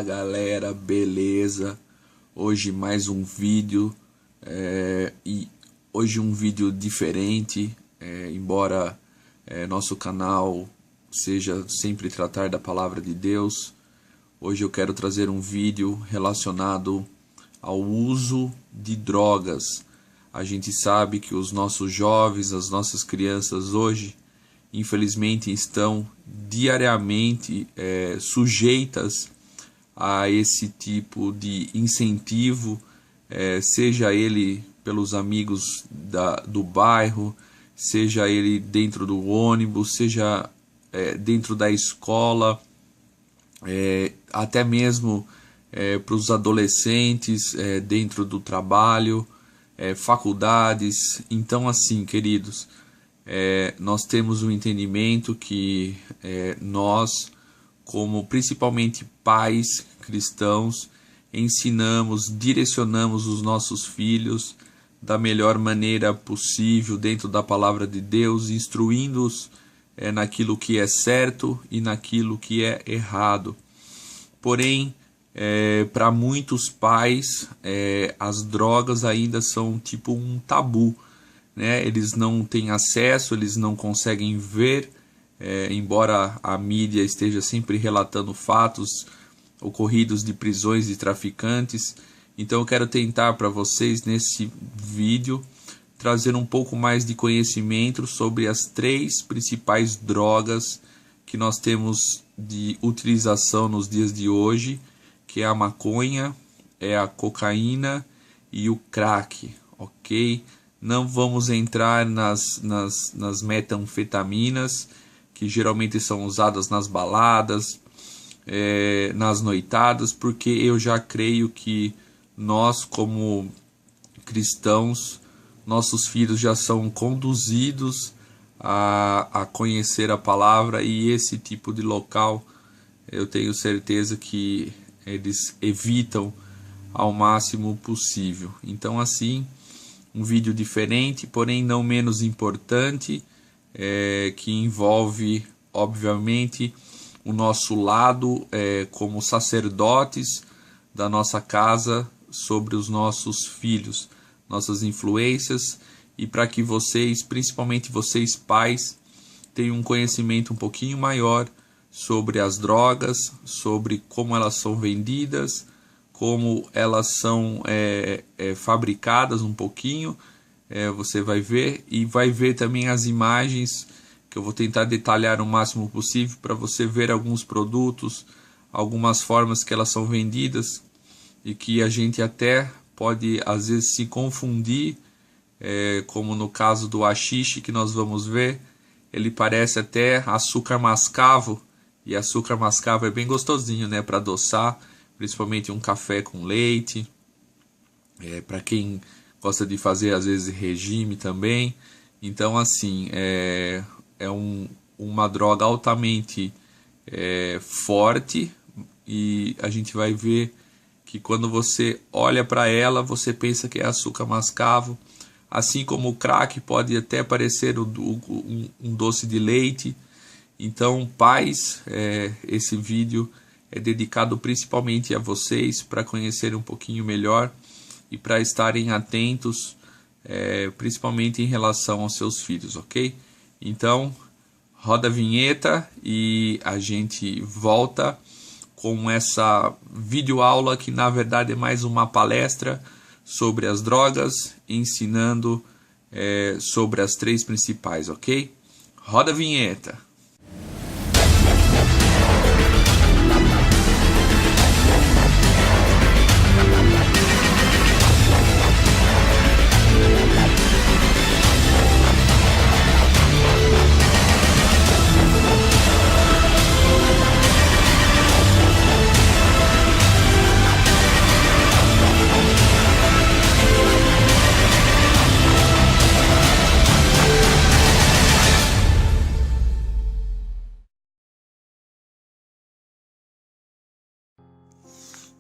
Fala galera, beleza? Hoje mais um vídeo e hoje um vídeo diferente, embora nosso canal seja sempre tratar da palavra de Deus. Hoje eu quero trazer um vídeo relacionado ao uso de drogas. A gente sabe que os nossos jovens, as nossas crianças hoje, infelizmente estão diariamente sujeitas a esse tipo de incentivo, seja ele pelos amigos do bairro, seja ele dentro do ônibus, seja dentro da escola, até mesmo para os adolescentes dentro do trabalho, faculdades. Então assim, queridos, nós temos um entendimento que nós, como principalmente pais cristãos, ensinamos, direcionamos os nossos filhos da melhor maneira possível dentro da palavra de Deus, instruindo-os naquilo que é certo e naquilo que é errado. Porém, para muitos pais, as drogas ainda são tipo um tabu, né? Eles não têm acesso, eles não conseguem ver, embora a mídia esteja sempre relatando fatos ocorridos de prisões de traficantes. Então eu quero tentar para vocês nesse vídeo trazer um pouco mais de conhecimento sobre as 3 principais drogas que nós temos de utilização nos dias de hoje, que é a maconha, a cocaína e o crack, ok? Não vamos entrar nas metanfetaminas, que geralmente são usadas nas baladas, nas noitadas, porque eu já creio que nós, como cristãos, nossos filhos já são conduzidos a conhecer a palavra, e esse tipo de local eu tenho certeza que eles evitam ao máximo possível. Então assim, um vídeo diferente, porém não menos importante, que envolve obviamente o nosso lado como sacerdotes da nossa casa sobre os nossos filhos, nossas influências, e para que vocês, principalmente vocês pais, tenham um conhecimento um pouquinho maior sobre as drogas, sobre como elas são vendidas, como elas são fabricadas um pouquinho. Você vai ver, e vai ver também as imagens, que eu vou tentar detalhar o máximo possível para você ver alguns produtos, algumas formas que elas são vendidas, e que a gente até pode às vezes se confundir, como no caso do haxixe que nós vamos ver. Ele parece até açúcar mascavo, e açúcar mascavo é bem gostosinho, né, para adoçar, principalmente um café com leite, para quem gosta de fazer às vezes regime também. Então assim, uma droga altamente forte, e a gente vai ver que quando você olha para ela, você pensa que é açúcar mascavo, assim como o crack pode até parecer um doce de leite. Então, pais, esse vídeo é dedicado principalmente a vocês, para conhecerem um pouquinho melhor e para estarem atentos, principalmente em relação aos seus filhos, ok? Então, roda a vinheta e a gente volta com essa videoaula, que na verdade é mais uma palestra sobre as drogas, ensinando sobre as 3 principais, ok? Roda a vinheta!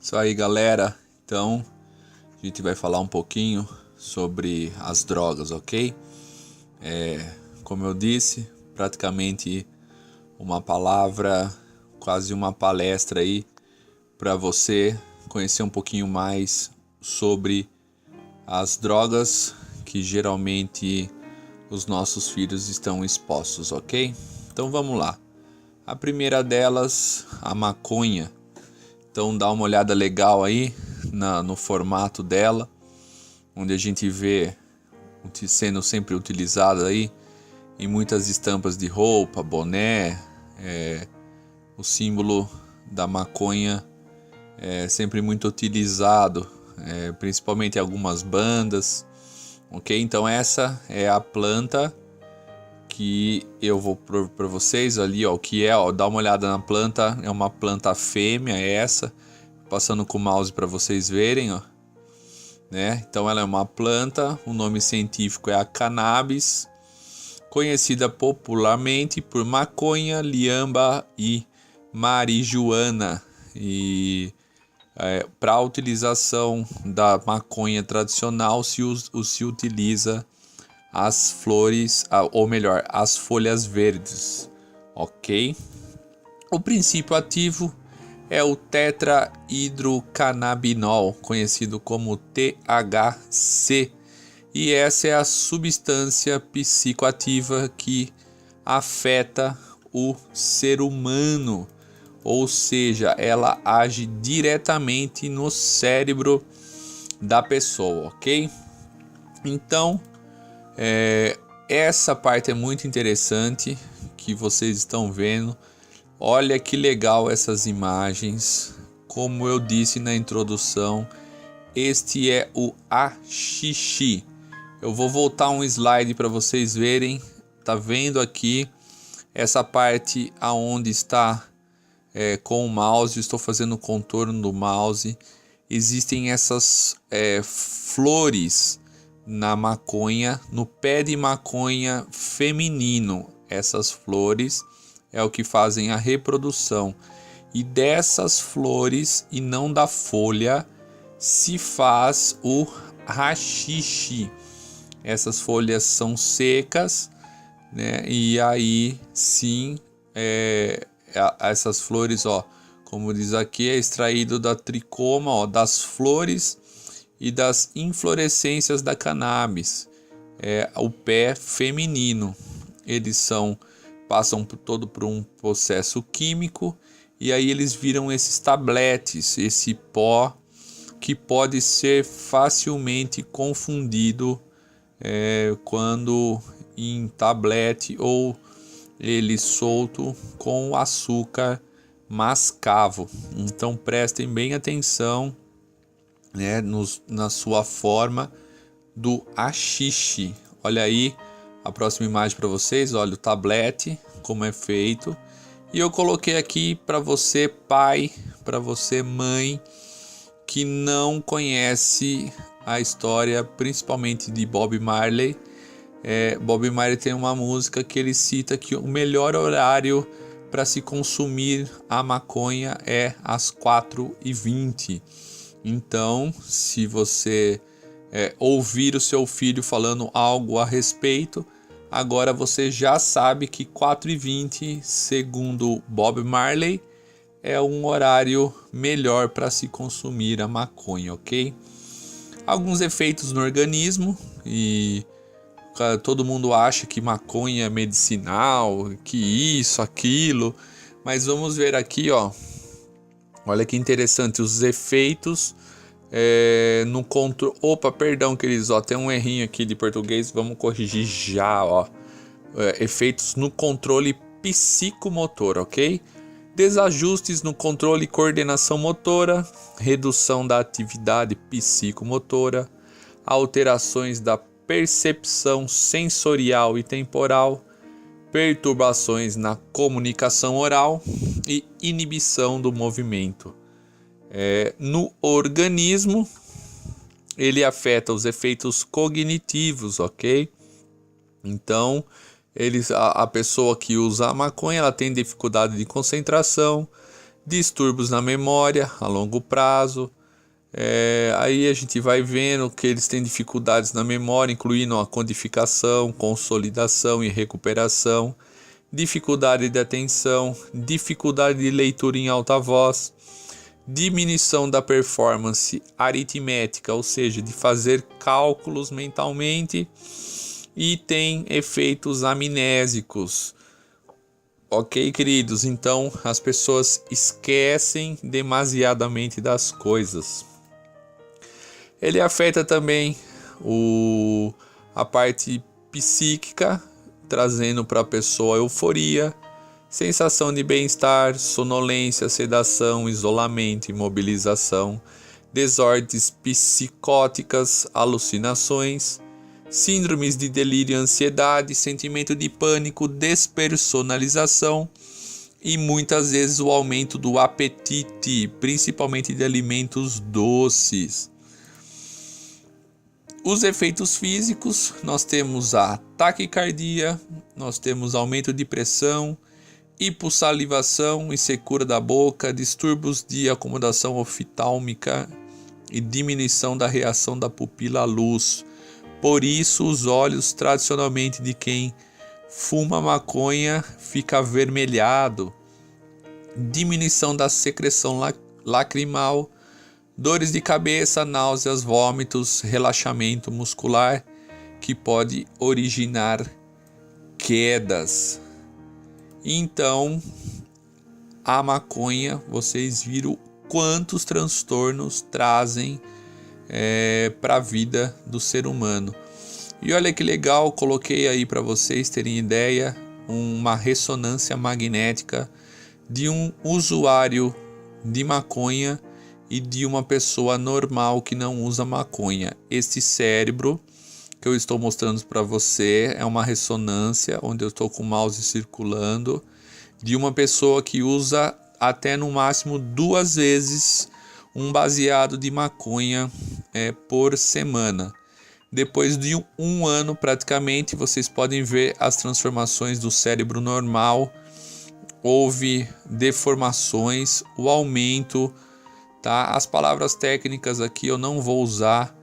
Isso aí, galera. Então, a gente vai falar um pouquinho sobre as drogas, ok? Como eu disse, praticamente uma palavra, quase uma palestra aí, para você conhecer um pouquinho mais sobre as drogas que geralmente os nossos filhos estão expostos, ok? Então vamos lá. A primeira delas, a maconha. Então dá uma olhada legal aí no formato dela, onde a gente vê sendo sempre utilizada aí em muitas estampas de roupa, boné, o símbolo da maconha é sempre muito utilizado, principalmente em algumas bandas, ok? Então essa é a planta que eu vou para vocês ali, ó, o que é, ó, dá uma olhada na planta, é uma planta fêmea essa, passando com o mouse para vocês verem, ó, né? Então ela é uma planta, o nome científico é a cannabis, conhecida popularmente por maconha, liamba e marijuana. E para a utilização da maconha tradicional se utiliza as flores, ou melhor, as folhas verdes, ok? O princípio ativo é o tetrahidrocannabinol, conhecido como THC, e essa é a substância psicoativa que afeta o ser humano, ou seja, ela age diretamente no cérebro da pessoa, ok? Então, essa parte é muito interessante que vocês estão vendo. Olha que legal essas imagens. Como eu disse na introdução, este é o haxixe. Eu vou voltar um slide para vocês verem. Tá vendo aqui essa parte aonde está com o mouse? Estou fazendo o contorno do mouse. Existem essas flores na maconha, no pé de maconha feminino. Essas flores é o que fazem a reprodução, e dessas flores e não da folha se faz o haxixe. Essas folhas são secas, né? E aí sim, essas flores, ó, como diz aqui, é extraído da tricoma, ó, das flores e das inflorescências da cannabis, o pé feminino. Eles passam por um processo químico, e aí eles viram esses tabletes, esse pó que pode ser facilmente confundido quando em tablete ou ele solto com açúcar mascavo. Então prestem bem atenção, né, na sua forma do haxixe. Olha aí a próxima imagem para vocês. Olha o tablete, como é feito. E eu coloquei aqui para você, pai, para você, mãe, que não conhece a história, principalmente de Bob Marley. Bob Marley tem uma música que ele cita que o melhor horário para se consumir a maconha é às 4h20. Então, se você ouvir o seu filho falando algo a respeito, agora você já sabe que 4h20, segundo Bob Marley, é um horário melhor para se consumir a maconha, ok? Alguns efeitos no organismo, e todo mundo acha que maconha é medicinal, que isso, aquilo, mas vamos ver aqui, ó. Olha que interessante os efeitos no controle. Opa, perdão, queridos, ó, tem um errinho aqui de português, vamos corrigir já, ó. Efeitos no controle psicomotor, ok? Desajustes no controle e coordenação motora, redução da atividade psicomotora, alterações da percepção sensorial e temporal, perturbações na comunicação oral e inibição do movimento. No organismo, ele afeta os efeitos cognitivos, ok? Então, a pessoa que usa a maconha, ela tem dificuldade de concentração, distúrbios na memória a longo prazo. Aí a gente vai vendo que eles têm dificuldades na memória, incluindo a codificação, consolidação e recuperação, dificuldade de atenção, dificuldade de leitura em alta voz, diminuição da performance aritmética, ou seja, de fazer cálculos mentalmente, e tem efeitos amnésicos. Ok, queridos? Então as pessoas esquecem demasiadamente das coisas. Ele afeta também a parte psíquica, trazendo para a pessoa euforia, sensação de bem-estar, sonolência, sedação, isolamento, imobilização, desordens psicóticas, alucinações, síndromes de delírio e ansiedade, sentimento de pânico, despersonalização e muitas vezes o aumento do apetite, principalmente de alimentos doces. Os efeitos físicos, nós temos a taquicardia, nós temos aumento de pressão, hipossalivação e secura da boca, distúrbios de acomodação oftálmica e diminuição da reação da pupila à luz. Por isso, os olhos tradicionalmente de quem fuma maconha fica avermelhado, diminuição da secreção lacrimal, dores de cabeça, náuseas, vômitos, relaxamento muscular, que pode originar quedas. Então, a maconha, vocês viram quantos transtornos trazem para a vida do ser humano. E olha que legal, coloquei aí para vocês terem ideia, uma ressonância magnética de um usuário de maconha e de uma pessoa normal que não usa maconha. Este cérebro que eu estou mostrando para você é uma ressonância onde eu estou com o mouse circulando de uma pessoa que usa até no máximo 2 vezes um baseado de maconha por semana. Depois de um ano praticamente, vocês podem ver as transformações do cérebro normal. Houve deformações, o aumento, tá? As palavras técnicas aqui eu não vou usar.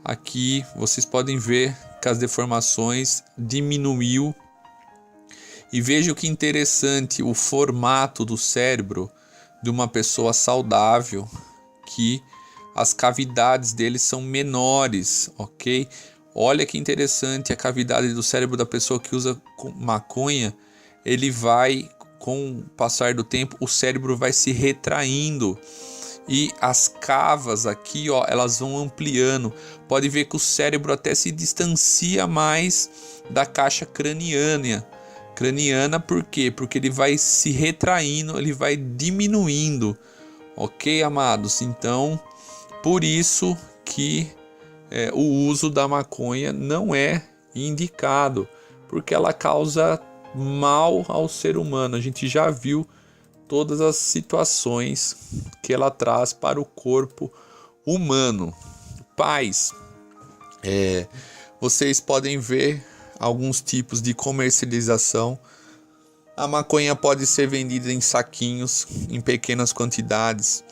Aqui vocês podem ver que as deformações diminuiu. E veja que interessante o formato do cérebro de uma pessoa saudável, que as cavidades deles são menores, ok? Olha que interessante a cavidade do cérebro da pessoa que usa maconha, ele vai, com o passar do tempo, o cérebro vai se retraindo e as cavas aqui, ó, elas vão ampliando. Pode ver que o cérebro até se distancia mais da caixa craniana. Por quê? Porque ele vai se retraindo, ele vai diminuindo. Ok, amados? Então, por isso que o uso da maconha não é indicado, porque ela causa mal ao ser humano. A gente já viu todas as situações que ela traz para o corpo humano. Pais, vocês podem ver alguns tipos de comercialização. A maconha pode ser vendida em saquinhos, em pequenas quantidades.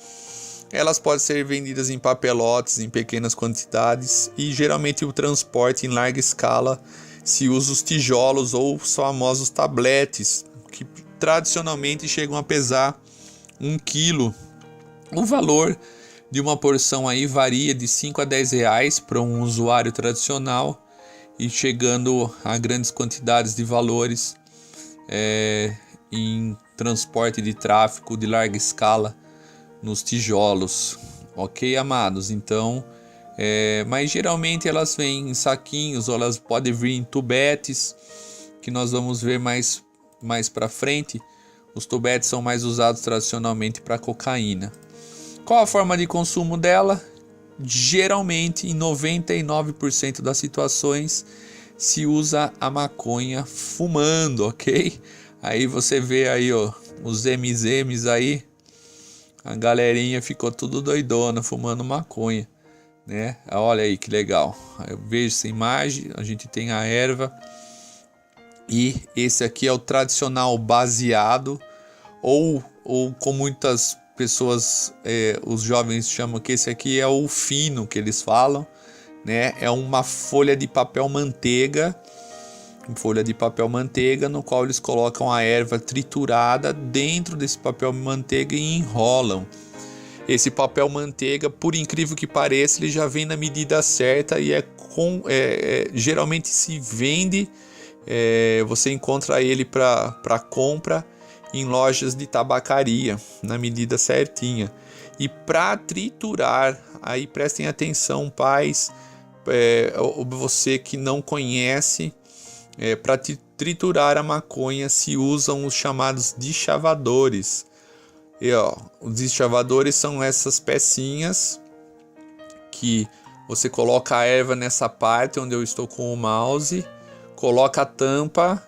Elas podem ser vendidas em papelotes, em pequenas quantidades. E geralmente o transporte em larga escala se usa os tijolos ou os famosos tabletes, que tradicionalmente chegam a pesar 1 quilo. O valor de uma porção aí varia de 5 a 10 reais para um usuário tradicional, e chegando a grandes quantidades de valores em transporte de tráfego de larga escala nos tijolos. Ok, amados? Então, mas geralmente elas vêm em saquinhos, ou elas podem vir em tubetes, que nós vamos ver mais para frente. Os tubetes são mais usados tradicionalmente para cocaína. Qual a forma de consumo dela? Geralmente, em 99% das situações, se usa a maconha fumando, ok? Aí você vê aí, ó, os MZMs aí, a galerinha ficou tudo doidona fumando maconha, né? Olha aí que legal. Eu vejo essa imagem, a gente tem a erva, e esse aqui é o tradicional baseado, ou com muitas pessoas, os jovens chamam que esse aqui é o fino, que eles falam, né? É uma folha de papel manteiga, no qual eles colocam a erva triturada dentro desse papel manteiga e enrolam. Esse papel manteiga, por incrível que pareça, ele já vem na medida certa e geralmente se vende, você encontra ele para compra em lojas de tabacaria, na medida certinha. E para triturar, aí prestem atenção, pais, você que não conhece, para triturar a maconha se usam os chamados deschavadores. E, os deschavadores são essas pecinhas que você coloca a erva nessa parte onde eu estou com o mouse, coloca a tampa,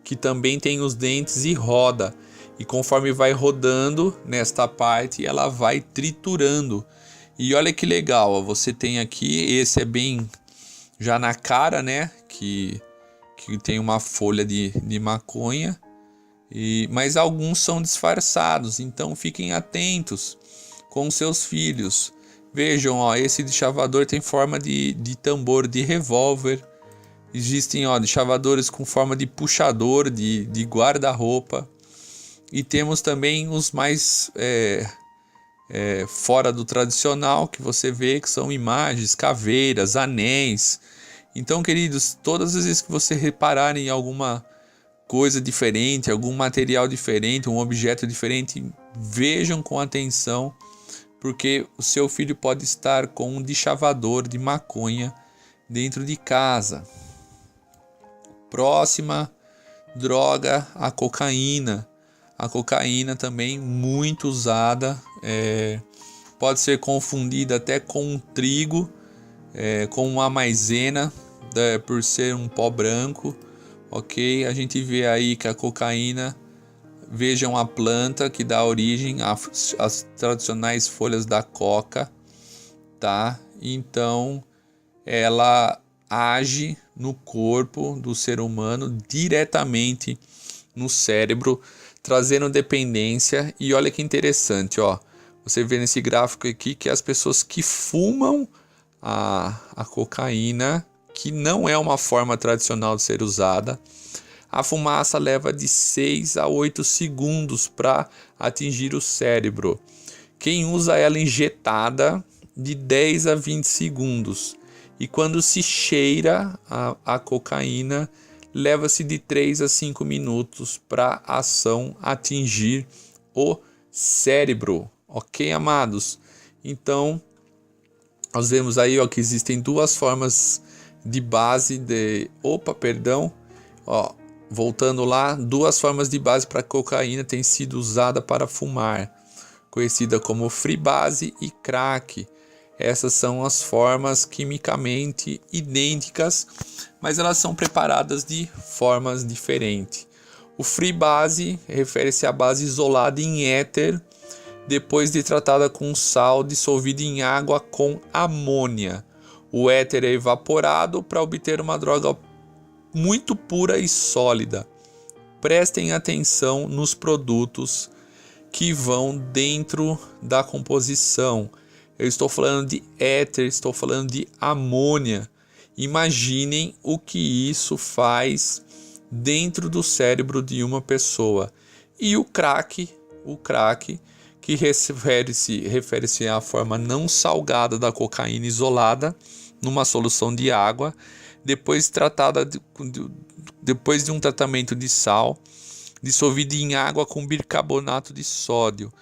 que também tem os dentes, e roda. E conforme vai rodando nesta parte, ela vai triturando. E olha que legal, você tem aqui, esse é bem já na cara, né? Que tem uma folha de maconha. Mas alguns são disfarçados, então fiquem atentos com seus filhos. Vejam, esse deschavador tem forma de tambor de revólver. Existem deschavadores com forma de puxador, de guarda-roupa. E temos também os mais fora do tradicional, que você vê que são imagens, caveiras, anéis. Então, queridos, todas as vezes que você reparar em alguma coisa diferente, algum material diferente, um objeto diferente, vejam com atenção, porque o seu filho pode estar com um deschavador de maconha dentro de casa. Próxima droga, a cocaína. A cocaína também muito usada, pode ser confundida até com um trigo, com uma maisena, por ser um pó branco. Ok, a gente vê aí que a cocaína, vejam a planta que dá origem às tradicionais folhas da coca, tá? Então, ela age no corpo do ser humano, diretamente no cérebro, trazendo dependência. E olha que interessante, você vê nesse gráfico aqui que as pessoas que fumam a cocaína, que não é uma forma tradicional de ser usada, a fumaça leva de 6 a 8 segundos para atingir o cérebro. Quem usa ela injetada, de 10 a 20 segundos. E quando se cheira a cocaína, leva-se de 3 a 5 minutos para a ação atingir o cérebro. Ok, amados? Então, nós vemos aí que existem duas formas de base voltando lá, duas formas de base para cocaína têm sido usada para fumar, conhecida como freebase e crack. Essas são as formas quimicamente idênticas, mas elas são preparadas de formas diferentes. O freebase refere-se à base isolada em éter, depois de tratada com sal dissolvido em água com amônia. O éter é evaporado para obter uma droga muito pura e sólida. Prestem atenção nos produtos que vão dentro da composição. Eu estou falando de éter, estou falando de amônia. Imaginem o que isso faz dentro do cérebro de uma pessoa. E o crack que refere-se à forma não salgada da cocaína isolada numa solução de água, depois de um tratamento de sal, dissolvido em água com bicarbonato de sódio.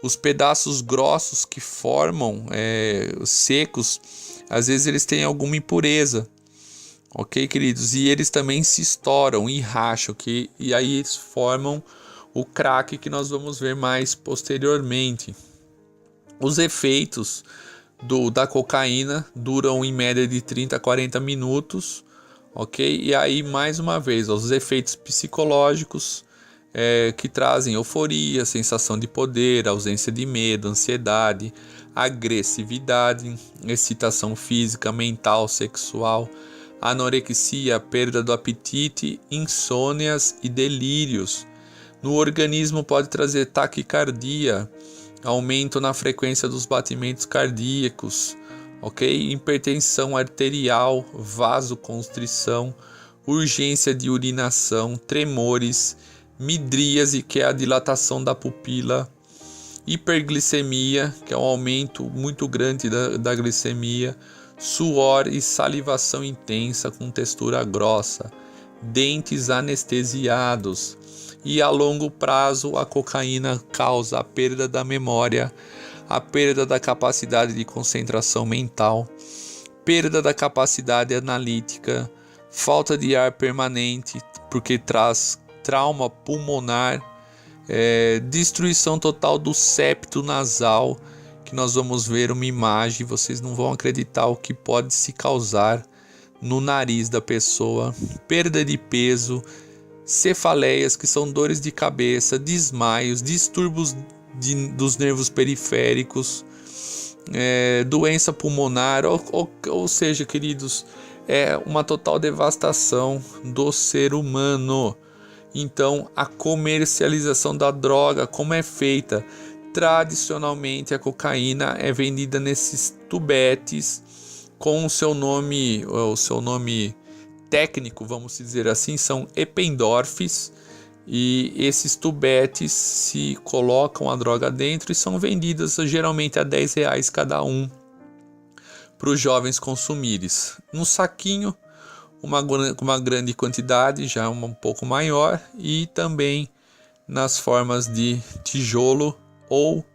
Os pedaços grossos que formam, secos, às vezes eles têm alguma impureza, ok, queridos? E eles também se estouram e racham, e aí eles formam o crack que nós vamos ver mais posteriormente. Os efeitos da cocaína duram em média de 30 a 40 minutos, ok? E aí, mais uma vez, os efeitos psicológicos que trazem euforia, sensação de poder, ausência de medo, ansiedade, agressividade, excitação física, mental, sexual, anorexia, perda do apetite, insônias e delírios. No organismo pode trazer taquicardia, aumento na frequência dos batimentos cardíacos, ok? Hipertensão arterial, vasoconstrição, urgência de urinação, tremores, midríase, que é a dilatação da pupila, hiperglicemia, que é um aumento muito grande da glicemia, suor e salivação intensa com textura grossa, dentes anestesiados. E a longo prazo, a cocaína causa a perda da memória, a perda da capacidade de concentração mental, perda da capacidade analítica, falta de ar permanente, porque traz trauma pulmonar, destruição total do septo nasal, que nós vamos ver uma imagem, vocês não vão acreditar o que pode se causar no nariz da pessoa, perda de peso, cefaleias, que são dores de cabeça, desmaios, distúrbios dos nervos periféricos, doença pulmonar, ou seja, queridos, é uma total devastação do ser humano. Então, a comercialização da droga, como é feita? Tradicionalmente, a cocaína é vendida nesses tubetes com o seu nome técnico, vamos dizer assim, são Eppendorfs, e esses tubetes se colocam a droga dentro e são vendidas geralmente a R$10 cada um para os jovens consumirem. No saquinho, uma grande quantidade, já um pouco maior, e também nas formas de tijolo ou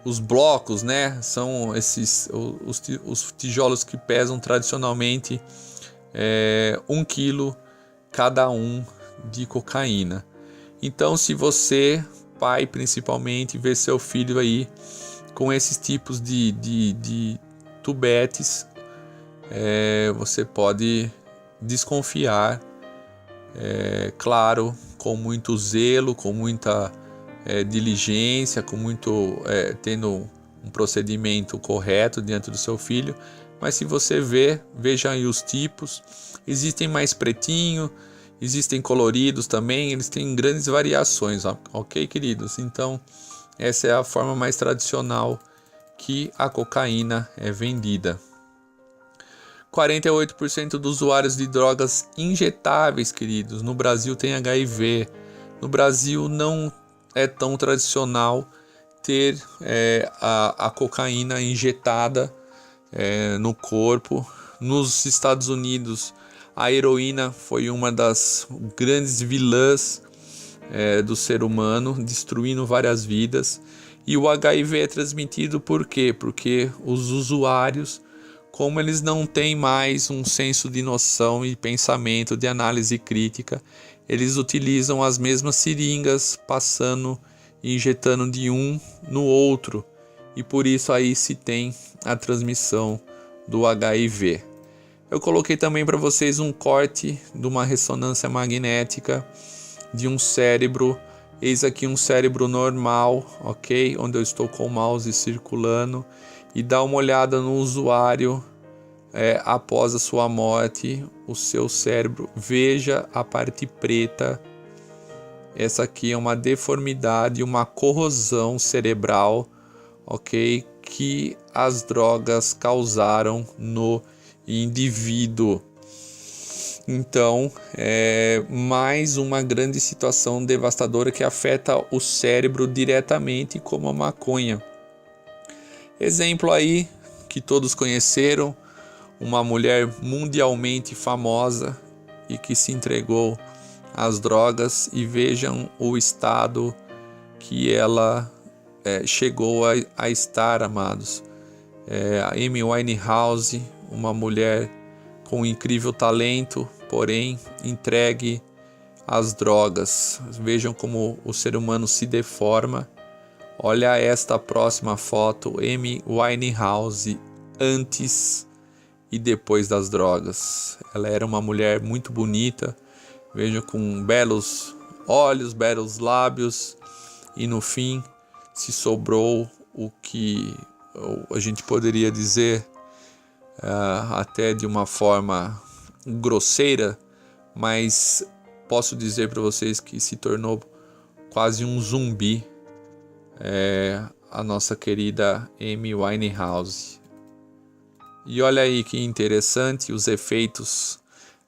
os blocos, né? São esses os tijolos que pesam tradicionalmente 1 quilo cada um de cocaína. Então, se você, pai principalmente, vê seu filho aí com esses tipos de tubetes, você pode desconfiar, claro, com muito zelo, com muita diligência, tendo um procedimento correto diante do seu filho. Mas se você veja aí os tipos, existem mais pretinho, existem coloridos também, eles têm grandes variações, ok, queridos? Então, essa é a forma mais tradicional que a cocaína é vendida. 48% dos usuários de drogas injetáveis, queridos, no Brasil tem HIV. No Brasil não é tão tradicional ter a cocaína injetada no corpo. Nos Estados Unidos, a heroína foi uma das grandes vilãs do ser humano, destruindo várias vidas. E o HIV é transmitido por quê? Porque os usuários, como eles não têm mais um senso de noção e pensamento, de análise crítica, eles utilizam as mesmas seringas, passando e injetando de um no outro. E por isso aí se tem a transmissão do HIV. Eu coloquei também para vocês um corte de uma ressonância magnética de um cérebro. Eis aqui um cérebro normal, ok? Onde eu estou com o mouse circulando. E dá uma olhada no usuário após a sua morte, o seu cérebro. Veja a parte preta. Essa aqui é uma deformidade, uma corrosão cerebral, ok? Que as drogas causaram no indivíduo. Então, é mais uma grande situação devastadora que afeta o cérebro diretamente, como a maconha. Exemplo aí que todos conheceram, uma mulher mundialmente famosa e que se entregou às drogas, e vejam o estado que ela chegou a estar, amados. A Amy Winehouse, uma mulher com um incrível talento, porém entregue às drogas. Vejam como o ser humano se deforma. Olha esta próxima foto, Amy Winehouse antes e depois das drogas. Ela era uma mulher muito bonita, vejam, com belos olhos, belos lábios, e no fim se sobrou o que a gente poderia dizer até de uma forma grosseira, mas posso dizer para vocês que se tornou quase um zumbi, a nossa querida Amy Winehouse. E olha aí que interessante os efeitos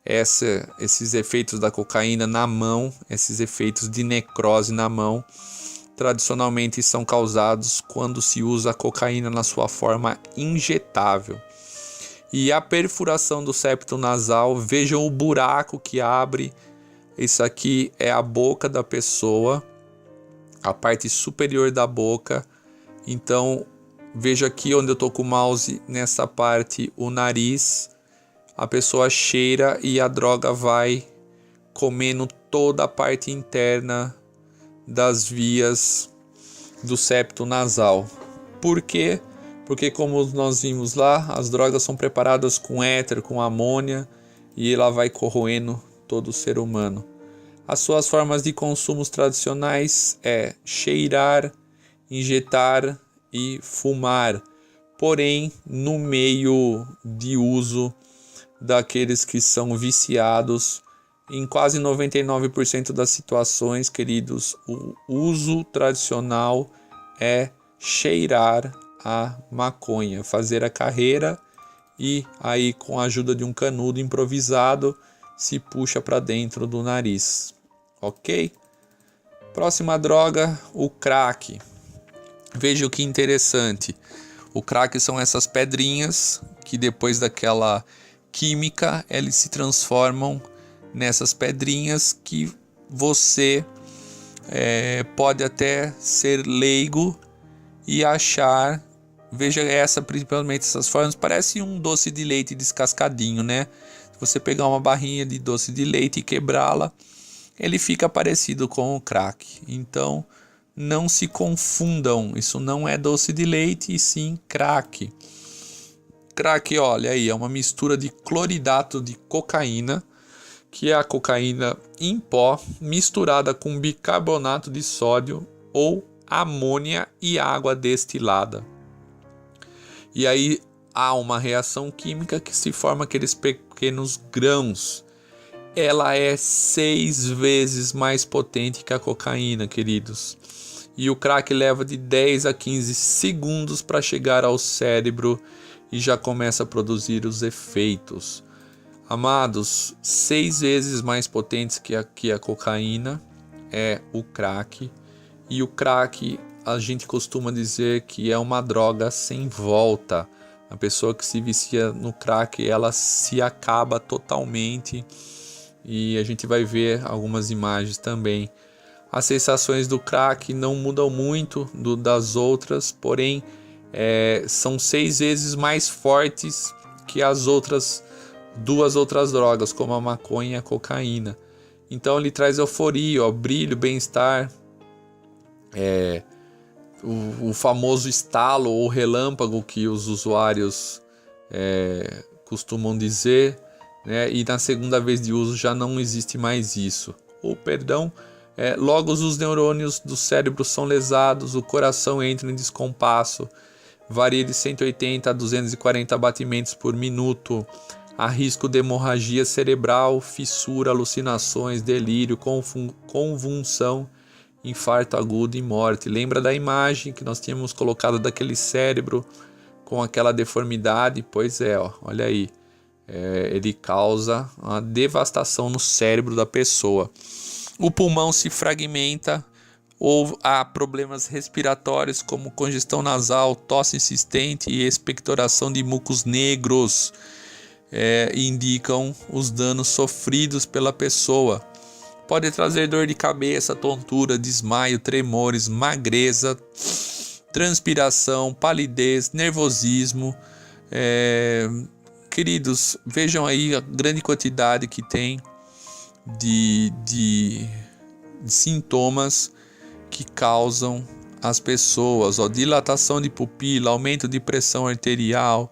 esses efeitos da cocaína na mão, esses efeitos de necrose na mão, tradicionalmente são causados quando se usa a cocaína na sua forma injetável. E a perfuração do septo nasal, vejam o buraco que abre. Isso aqui é a boca da pessoa, a parte superior da boca. Então, veja aqui onde eu estou com o mouse, nessa parte, o nariz. A pessoa cheira e a droga vai comendo toda a parte interna das vias do septo nasal. Por quê? Porque, como nós vimos lá, as drogas são preparadas com éter, com amônia, e ela vai corroendo todo o ser humano. As suas formas de consumos tradicionais é cheirar, injetar e fumar, porém no meio de uso daqueles que são viciados. Em quase 99% das situações, queridos, o uso tradicional é cheirar a maconha, fazer a carreira e aí, com a ajuda de um canudo improvisado, se puxa para dentro do nariz, ok? Próxima droga, o crack. Veja o que interessante. O crack são essas pedrinhas que depois daquela química eles se transformam nessas pedrinhas que você pode até ser leigo e achar. Veja principalmente essas formas, parece um doce de leite descascadinho, né? Se você pegar uma barrinha de doce de leite e quebrá-la, ele fica parecido com o crack. Então, não se confundam, isso não é doce de leite e sim crack. Crack, olha aí, é uma mistura de cloridato de cocaína, que é a cocaína em pó misturada com bicarbonato de sódio ou amônia e água destilada. E aí há uma reação química que se forma aqueles pequenos grãos. Ela é 6 vezes mais potente que a cocaína, queridos. E o crack leva de 10 a 15 segundos para chegar ao cérebro e já começa a produzir os efeitos. Amados, 6 vezes mais potentes que a cocaína é o crack. E o crack, a gente costuma dizer que é uma droga sem volta. A pessoa que se vicia no crack, ela se acaba totalmente. E a gente vai ver algumas imagens também. As sensações do crack não mudam muito das outras, porém são 6 vezes mais fortes que as outras 2 outras drogas, como a maconha e a cocaína. Então ele traz euforia, brilho, bem-estar, o famoso estalo ou relâmpago que os usuários costumam dizer, né? E na segunda vez de uso já não existe mais isso. Logo os neurônios do cérebro são lesados, o coração entra em descompasso, varia de 180 a 240 batimentos por minuto, há risco de hemorragia cerebral, fissura, alucinações, delírio, convulsão, infarto agudo e morte. Lembra da imagem que nós tínhamos colocado daquele cérebro com aquela deformidade? Pois é, olha aí. Ele causa uma devastação no cérebro da pessoa. O pulmão se fragmenta, ou há problemas respiratórios como congestão nasal, tosse insistente e expectoração de mucos negros. Indicam os danos sofridos pela pessoa. Pode trazer dor de cabeça, tontura, desmaio, tremores, magreza, transpiração, palidez, nervosismo. Queridos, vejam aí a grande quantidade que tem de sintomas que causam as pessoas. Dilatação de pupila, aumento de pressão arterial,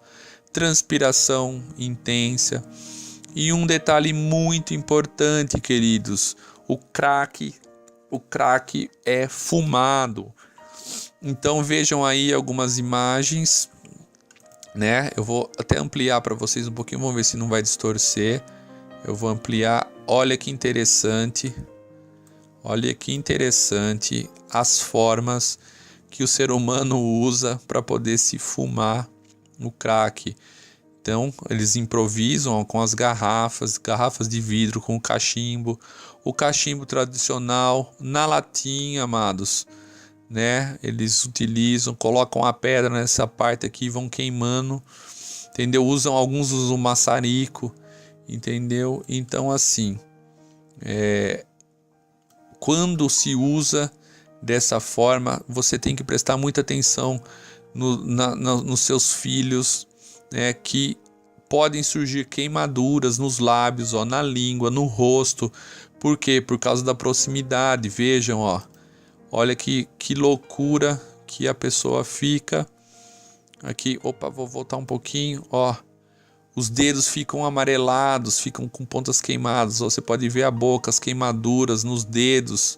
transpiração intensa. E um detalhe muito importante, queridos, o crack é fumado. Então vejam aí algumas imagens, né? Eu vou até ampliar para vocês um pouquinho, vamos ver se não vai distorcer. Eu vou ampliar. Olha que interessante as formas que o ser humano usa para poder se fumar o crack. Então, eles improvisam com as garrafas de vidro com o cachimbo tradicional na latinha, amados, né? Eles utilizam, colocam a pedra nessa parte aqui, vão queimando, entendeu? Alguns usam maçarico, entendeu? Então, assim, quando se usa dessa forma, você tem que prestar muita atenção nos seus filhos, né, que podem surgir queimaduras nos lábios, na língua, no rosto. Por quê? Por causa da proximidade. Vejam, olha que loucura que a pessoa fica. Aqui, vou voltar um pouquinho, os dedos ficam amarelados, ficam com pontas queimadas. Você pode ver a boca, as queimaduras nos dedos,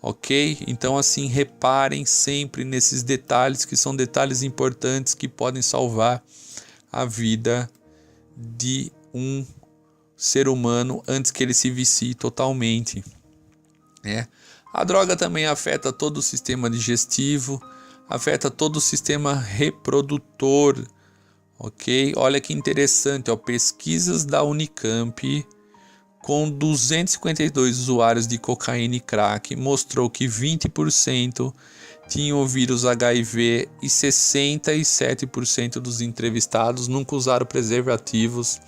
ok? Então, assim, reparem sempre nesses detalhes, que são detalhes importantes que podem salvar a vida de um ser humano antes que ele se vicie totalmente, né? A droga também afeta todo o sistema digestivo, afeta todo o sistema reprodutor, ok? Olha que interessante, pesquisas da Unicamp com 252 usuários de cocaína e crack mostrou que 20% tinham o vírus HIV e 67% dos entrevistados nunca usaram preservativos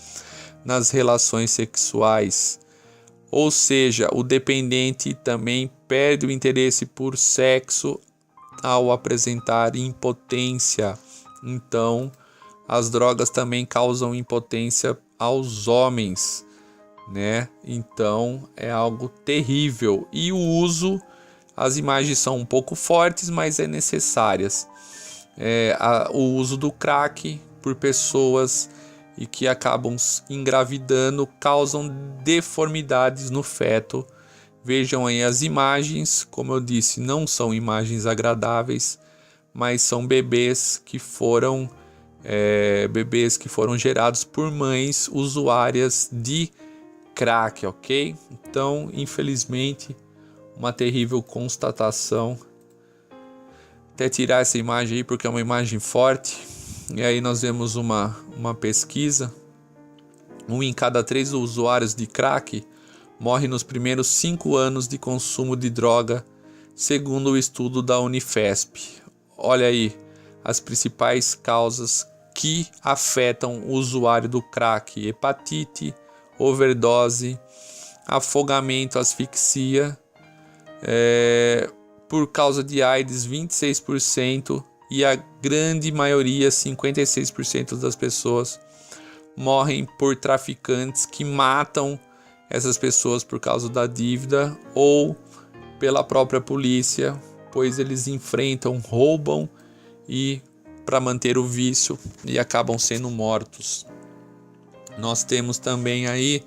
nas relações sexuais. Ou seja, o dependente também perde o interesse por sexo ao apresentar impotência. Então, as drogas também causam impotência aos homens, né? Então, é algo terrível. E o uso, as imagens são um pouco fortes, mas é necessárias. O uso do crack por pessoas e que acabam engravidando causam deformidades no feto. Vejam aí as imagens, como eu disse, não são imagens agradáveis, mas são bebês que foram gerados por mães usuárias de crack, ok? Então, infelizmente, uma terrível constatação. Até tirar essa imagem aí, porque é uma imagem forte. E aí nós vemos uma pesquisa. 1 em cada 3 usuários de crack morre nos primeiros 5 anos de consumo de droga, segundo o estudo da Unifesp. Olha aí as principais causas que afetam o usuário do crack: hepatite, overdose, afogamento, asfixia, por causa de AIDS 26%, e a grande maioria, 56% das pessoas, morrem por traficantes que matam essas pessoas por causa da dívida ou pela própria polícia, pois eles enfrentam, roubam e para manter o vício e acabam sendo mortos. Nós temos também aí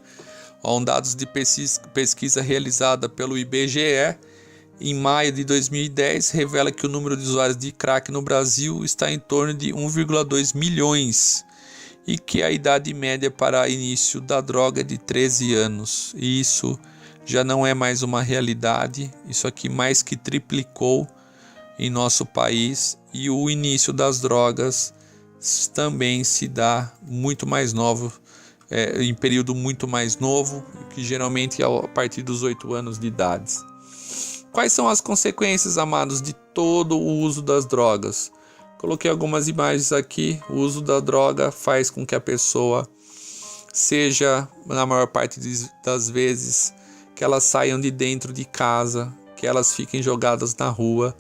dados de pesquisa realizada pelo IBGE em maio de 2010, revela que o número de usuários de crack no Brasil está em torno de 1,2 milhões e que a idade média para início da droga é de 13 anos. E isso já não é mais uma realidade, isso aqui mais que triplicou em nosso país, e o início das drogas também se dá muito mais novo, em período muito mais novo, que geralmente é a partir dos 8 anos de idade. Quais são as consequências, amados, de todo o uso das drogas? Coloquei algumas imagens aqui. O uso da droga faz com que a pessoa seja, na maior parte das vezes, que elas saiam de dentro de casa, que elas fiquem jogadas na rua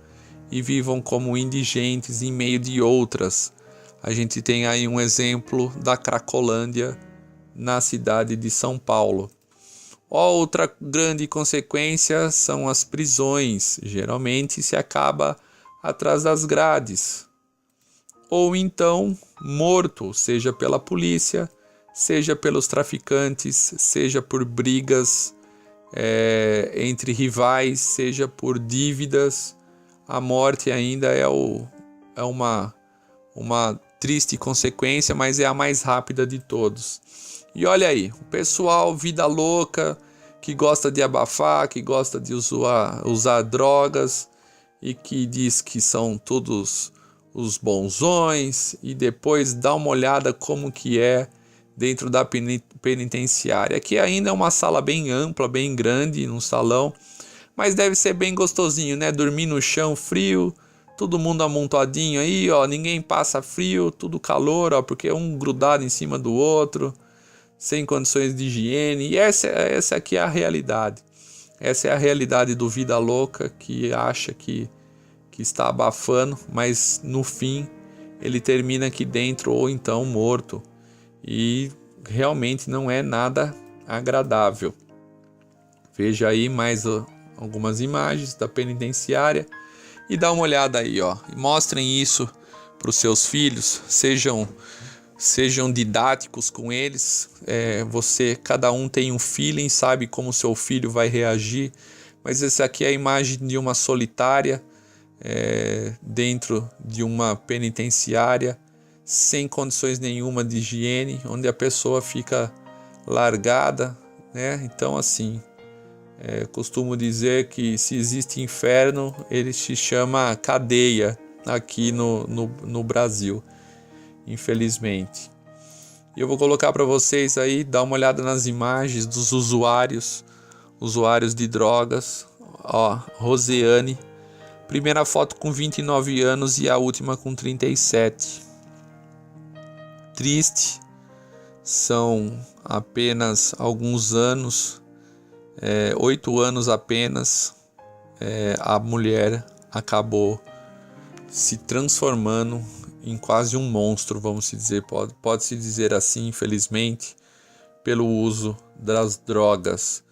e vivam como indigentes em meio de outras. A gente tem aí um exemplo da Cracolândia na cidade de São Paulo. Outra grande consequência são as prisões. Geralmente se acaba atrás das grades, ou então morto, seja pela polícia, seja pelos traficantes, seja por brigas entre rivais, seja por dívidas. A morte ainda é uma triste consequência, mas é a mais rápida de todos. E olha aí, o pessoal vida louca, que gosta de abafar, que gosta de usar drogas e que diz que são todos os bonzões e depois dá uma olhada como que é dentro da penitenciária. Aqui ainda é uma sala bem ampla, bem grande, num salão, mas deve ser bem gostosinho, né? Dormir no chão frio, todo mundo amontoadinho aí, ó, ninguém passa frio, tudo calor, ó, porque é um grudado em cima do outro, sem condições de higiene. E essa aqui é a realidade. Essa é a realidade do vida louca, que acha que está abafando, mas no fim ele termina aqui dentro ou então morto. E realmente não é nada agradável. Veja aí mais algumas imagens da penitenciária e dá uma olhada aí, ó. Mostrem isso para os seus filhos, sejam didáticos com eles. Cada um tem um feeling, sabe como seu filho vai reagir, mas essa aqui é a imagem de uma solitária dentro de uma penitenciária, sem condições nenhuma de higiene, onde a pessoa fica largada, né? Então assim, costumo dizer que se existe inferno, ele se chama cadeia aqui no Brasil, infelizmente. E eu vou colocar para vocês aí, dar uma olhada nas imagens dos usuários de drogas. Ó, Rosiane, primeira foto com 29 anos e a última com 37. Triste, são apenas alguns anos, 8 anos apenas, a mulher acabou se transformando em quase um monstro, vamos dizer, pode-se dizer assim, infelizmente, pelo uso das drogas.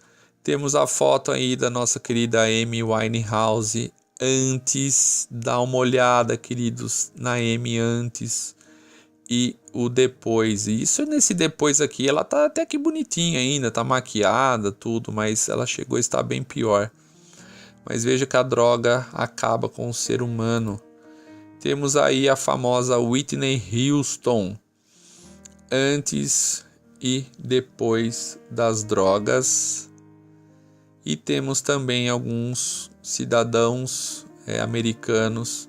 Temos a foto aí da nossa querida Amy Winehouse antes. Dá uma olhada, queridos, na Amy antes e o depois. E isso, nesse depois aqui, ela tá até que bonitinha ainda, tá maquiada, tudo, mas ela chegou a estar bem pior. Mas veja que a droga acaba com o ser humano. Temos aí a famosa Whitney Houston, antes e depois das drogas. E temos também alguns cidadãos americanos.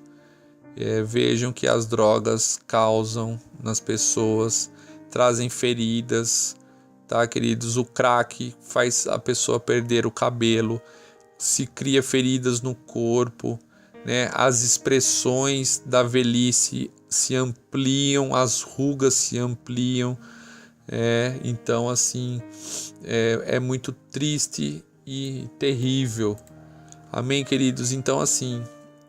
Vejam que as drogas causam nas pessoas, trazem feridas, tá, queridos? O crack faz a pessoa perder o cabelo, se cria feridas no corpo, né? As expressões da velhice se ampliam, as rugas se ampliam. Então assim, é muito triste e terrível. Amém, queridos? Então assim,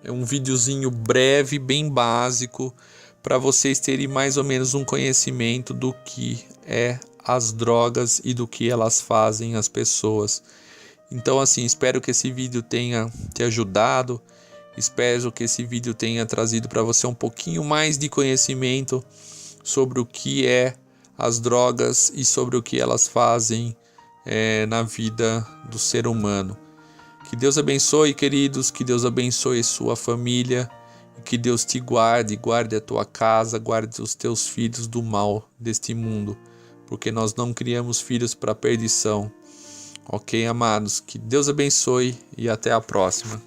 é um videozinho breve, bem básico, para vocês terem mais ou menos um conhecimento do que é as drogas e do que elas fazem às pessoas. Então assim, espero que esse vídeo tenha te ajudado, espero que esse vídeo tenha trazido para você um pouquinho mais de conhecimento sobre o que é as drogas e sobre o que elas fazem na vida do ser humano. Que Deus abençoe, queridos, que Deus abençoe sua família, que Deus te guarde, guarde a tua casa, guarde os teus filhos do mal deste mundo, porque nós não criamos filhos para perdição. Ok, amados? Que Deus abençoe e até a próxima.